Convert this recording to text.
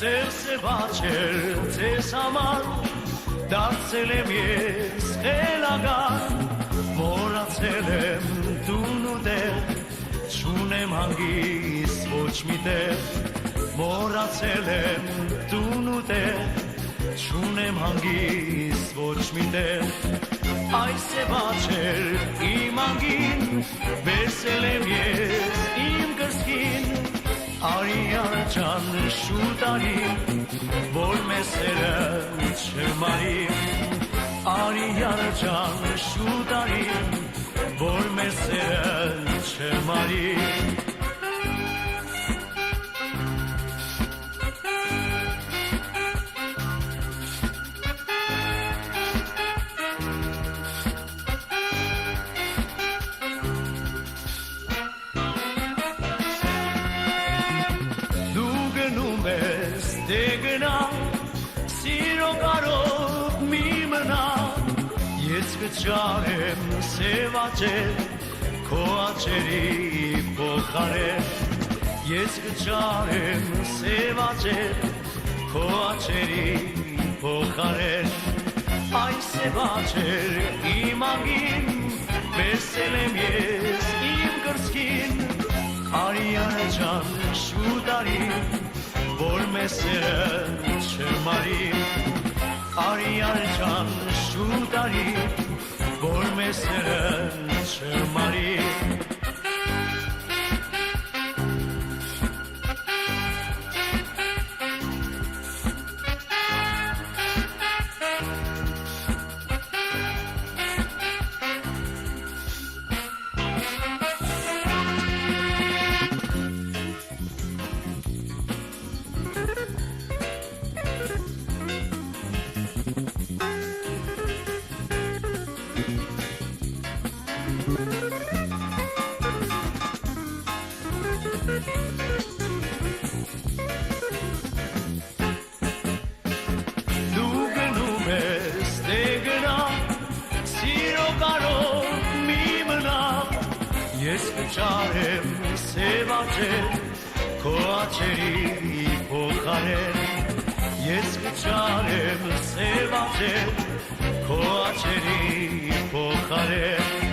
Սերսեվաչեր ձեզ համար դարձել եմ ես խելագար մոռացել եմ տուն ու տեղ չունեմ հանգիստ ոչ մի տեղ մոռացել եմ տուն ու տեղ չունեմ հանգիստ ոչ մի տեղ այս սևաչեր իմ անգին վերցել եմ ես իմ կրծքին Արիան ջան շուտ արի որ մեզ սերը չմարի Արիան ջան շուտ արի որ մեզ սերը չմարի Կճարեմ սևաչեր քո աչերի փոխարեն Ես կճարեմ սևաչեր քո աչերի փոխարեն Այս սևաչեր իմ անգին վերցել եմ ես իմ կրծքին Արիան ջան շուտ արի որ մեզ սերը չմարի Արիան ջան շուտ արի որ մեզ սերը չմարի Ես կճարեմ սևաչեր քո աչերի փոխարեն Ես կճարեմ սևաչեր քո աչերի փոխարեն